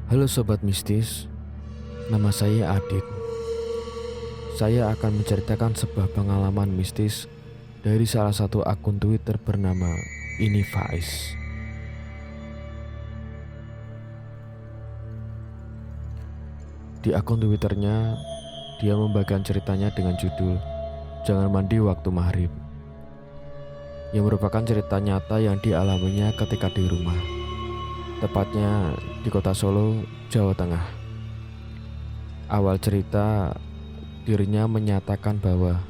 Halo Sobat Mistis, nama saya Adit. Saya akan menceritakan sebuah pengalaman mistis dari salah satu akun Twitter bernama Ini Faiz. Di akun Twitternya, dia membagikan ceritanya dengan judul Jangan Mandi Waktu Maghrib, yang merupakan cerita nyata yang dialaminya ketika di rumah, tepatnya di kota Solo, Jawa Tengah. Awal cerita, dirinya menyatakan bahwa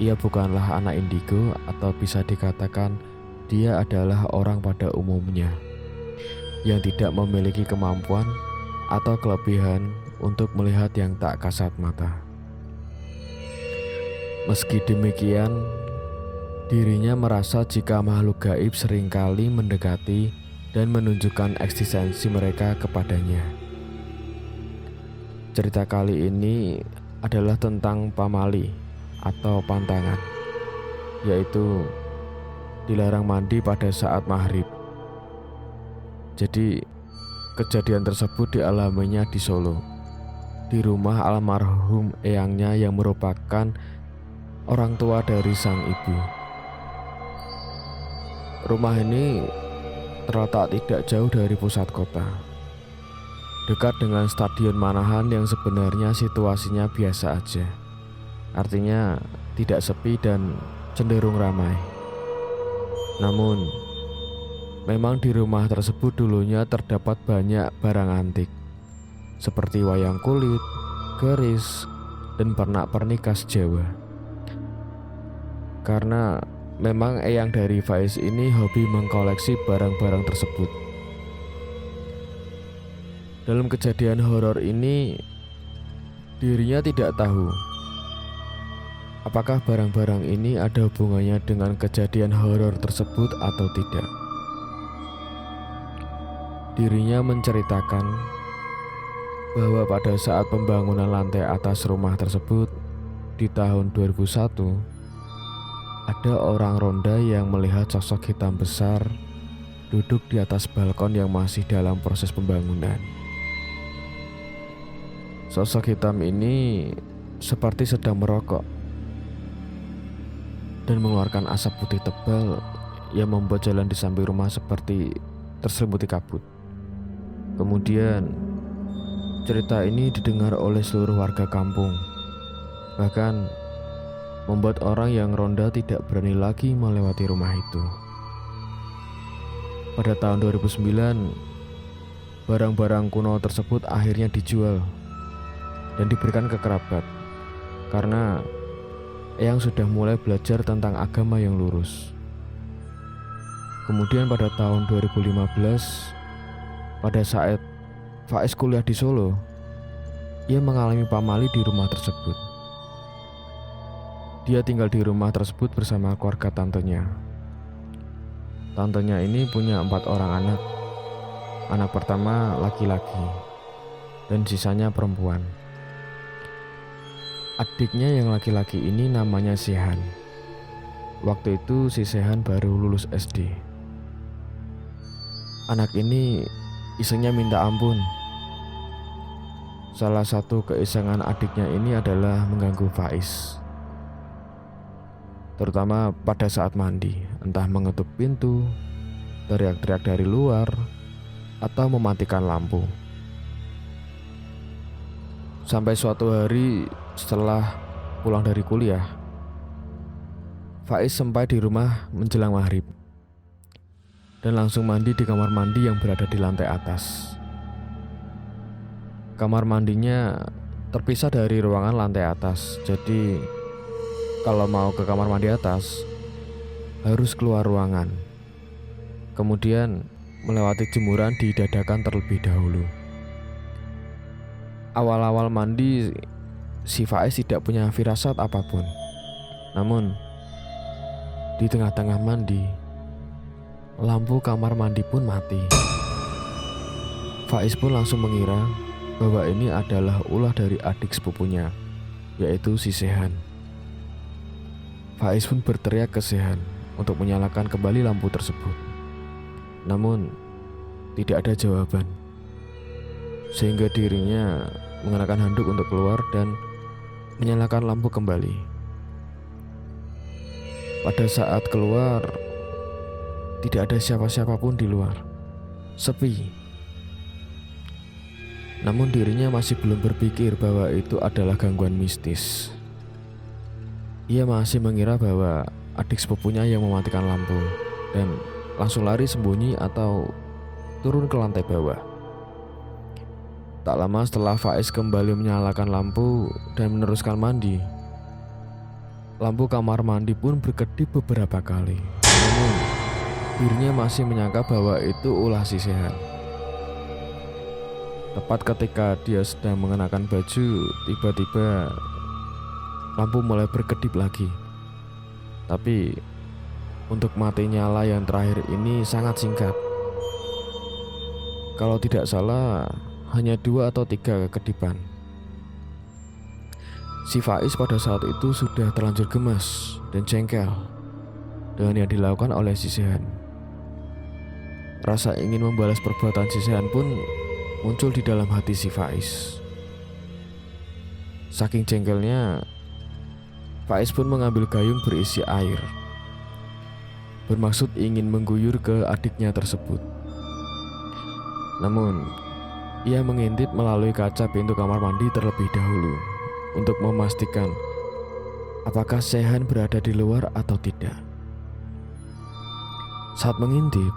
ia bukanlah anak indigo atau bisa dikatakan dia adalah orang pada umumnya yang tidak memiliki kemampuan atau kelebihan untuk melihat yang tak kasat mata. Meski demikian, dirinya merasa jika makhluk gaib seringkali mendekati dan menunjukkan eksistensi mereka kepadanya. Cerita kali ini adalah tentang pamali atau pantangan, yaitu dilarang mandi pada saat maghrib. Jadi, kejadian tersebut dialaminya di Solo, di rumah almarhum eyangnya yang merupakan orang tua dari sang ibu. Rumah ini terletak tidak jauh dari pusat kota, dekat dengan Stadion Manahan yang sebenarnya situasinya biasa aja. Artinya tidak sepi dan cenderung ramai. Namun, memang di rumah tersebut dulunya terdapat banyak barang antik, seperti wayang kulit, keris, dan pernak-pernik khas Jawa. Karena memang eyang dari Faiz ini hobi mengkoleksi barang-barang tersebut. Dalam kejadian horor ini, dirinya tidak tahu apakah barang-barang ini ada hubungannya dengan kejadian horor tersebut atau tidak. Dirinya menceritakan bahwa pada saat pembangunan lantai atas rumah tersebut di tahun 2001, ada orang ronda yang melihat sosok hitam besar duduk di atas balkon yang masih dalam proses pembangunan. Sosok hitam ini seperti sedang merokok dan mengeluarkan asap putih tebal yang membuat jalan di samping rumah seperti terselimuti kabut. Kemudian, cerita ini didengar oleh seluruh warga kampung, bahkan membuat orang yang ronda tidak berani lagi melewati rumah itu. Pada tahun 2009, barang-barang kuno tersebut akhirnya dijual dan diberikan ke kerabat, karena eyang sudah mulai belajar tentang agama yang lurus. Kemudian pada tahun 2015, pada saat Faiz kuliah di Solo, ia mengalami pamali di rumah tersebut. Dia tinggal di rumah tersebut bersama keluarga tantenya. Tantenya ini punya 4 orang anak. Anak pertama laki-laki dan sisanya perempuan. Adiknya yang laki-laki ini namanya Sehan. Waktu itu si Sehan baru lulus SD. Anak ini isengnya minta ampun. Salah satu keisengan adiknya ini adalah mengganggu Faiz, terutama pada saat mandi, entah mengetuk pintu, teriak-teriak dari luar, atau mematikan lampu. Sampai suatu hari setelah pulang dari kuliah, Faiz sampai di rumah menjelang maghrib dan langsung mandi di kamar mandi yang berada di lantai atas. Kamar mandinya terpisah dari ruangan lantai atas, jadi kalau mau ke kamar mandi atas, harus keluar ruangan. Kemudian melewati jemuran didadakan terlebih dahulu. Awal-awal mandi, si Faiz tidak punya firasat apapun. Namun, di tengah-tengah mandi, lampu kamar mandi pun mati. Faiz pun langsung mengira bahwa ini adalah ulah dari adik sepupunya, yaitu si Sehan. Faiz pun berteriak ke Sehan untuk menyalakan kembali lampu tersebut. Namun, tidak ada jawaban. sehingga dirinya mengenakan handuk untuk keluar dan menyalakan lampu kembali. Pada saat keluar, tidak ada siapa-siapa pun di luar, sepi. Namun dirinya masih belum berpikir bahwa itu adalah gangguan mistis. Ia masih mengira bahwa adik sepupunya yang mematikan lampu dan langsung lari sembunyi atau turun ke lantai bawah. Tak lama setelah Faiz kembali menyalakan lampu dan meneruskan mandi, lampu kamar mandi pun berkedip beberapa kali. Namun dirinya masih menyangka bahwa itu ulah si Sehan. Tepat ketika dia sedang mengenakan baju, tiba-tiba lampu mulai berkedip lagi. Tapi untuk mati nyala yang terakhir ini sangat singkat. Kalau tidak salah, hanya 2 atau 3 kekedipan. Si Faiz pada saat itu sudah terlanjur gemas dan jengkel dengan yang dilakukan oleh si Sehan. Rasa ingin membalas perbuatan si Sehan pun muncul di dalam hati si Faiz. Saking jengkelnya, Faiz pun mengambil gayung berisi air, bermaksud ingin mengguyur ke adiknya tersebut. Namun, ia mengintip melalui kaca pintu kamar mandi terlebih dahulu untuk memastikan apakah Sehan berada di luar atau tidak. Saat mengintip,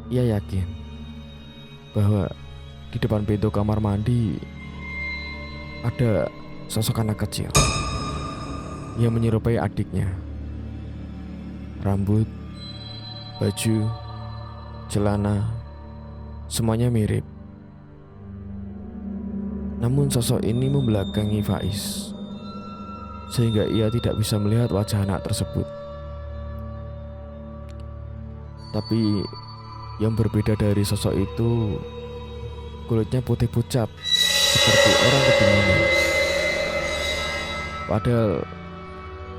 ia yakin bahwa di depan pintu kamar mandi ada sosok anak kecil yang menyerupai adiknya. Rambut, baju, celana, semuanya mirip. Namun sosok ini membelakangi Faiz, sehingga ia tidak bisa melihat wajah anak tersebut. Tapi yang berbeda dari sosok itu, kulitnya putih pucat seperti orang kedinginan. Padahal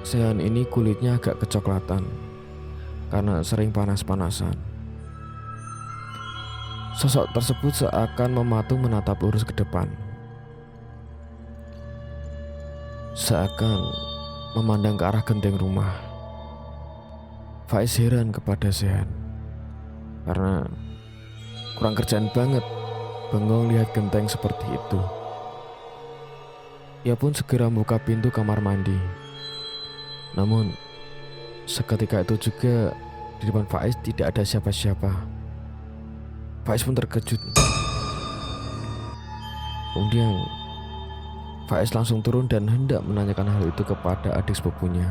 Sehan ini kulitnya agak kecoklatan karena sering panas-panasan. Sosok tersebut seakan mematung menatap lurus ke depan, seakan memandang ke arah genteng rumah. Faiz heran kepada Sehan karena kurang kerjaan banget bengong lihat genteng seperti itu. Ia pun segera membuka pintu kamar mandi. Namun seketika itu juga di depan Faiz tidak ada siapa-siapa. Faiz pun terkejut. Kemudian Faiz langsung turun dan hendak menanyakan hal itu kepada adik sepupunya.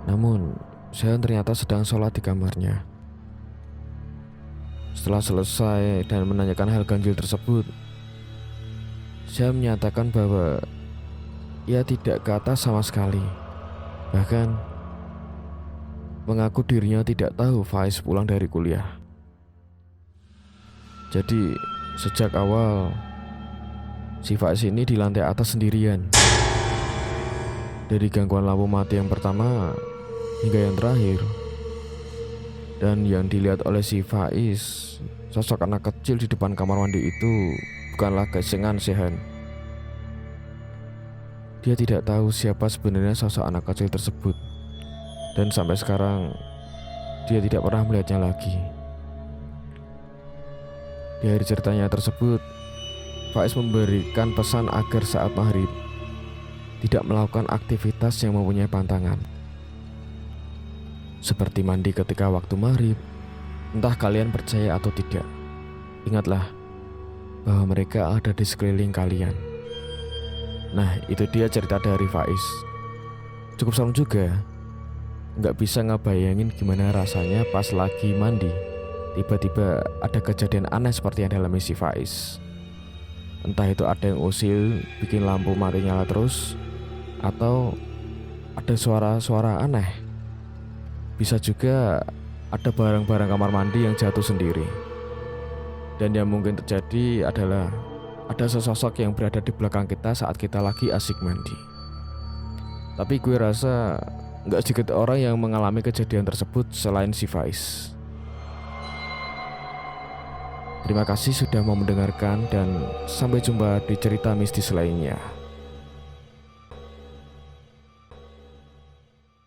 Namun Sehan ternyata sedang sholat di kamarnya. Setelah selesai dan menanyakan hal ganjil tersebut, Sehan menyatakan bahwa ia tidak ke atas sama sekali. Bahkan mengaku dirinya tidak tahu Faiz pulang dari kuliah. Jadi sejak awal si Faiz ini di lantai atas sendirian. Dari gangguan lampu mati yang pertama hingga yang terakhir. Dan yang dilihat oleh si Faiz, sosok anak kecil di depan kamar mandi itu bukanlah kesengan Sehan. Dia tidak tahu siapa sebenarnya sosok anak kecil tersebut. Dan sampai sekarang dia tidak pernah melihatnya lagi. Di akhir ceritanya tersebut, Faiz memberikan pesan agar saat maghrib tidak melakukan aktivitas yang mempunyai pantangan, seperti mandi ketika waktu maghrib. Entah kalian percaya atau tidak, ingatlah bahwa mereka ada di sekeliling kalian. Nah, itu dia cerita dari Faiz. Cukup serem juga. Nggak bisa ngebayangin gimana rasanya pas lagi mandi tiba-tiba ada kejadian aneh seperti yang dialami si Faiz. Entah itu ada yang usil bikin lampu mati nyala terus, atau ada suara-suara aneh. Bisa juga ada barang-barang kamar mandi yang jatuh sendiri. Dan yang mungkin terjadi adalah ada sesosok yang berada di belakang kita saat kita lagi asik mandi. Tapi gue rasa gak sedikit orang yang mengalami kejadian tersebut selain si Faiz. Terima kasih sudah mau mendengarkan dan sampai jumpa di cerita mistis lainnya.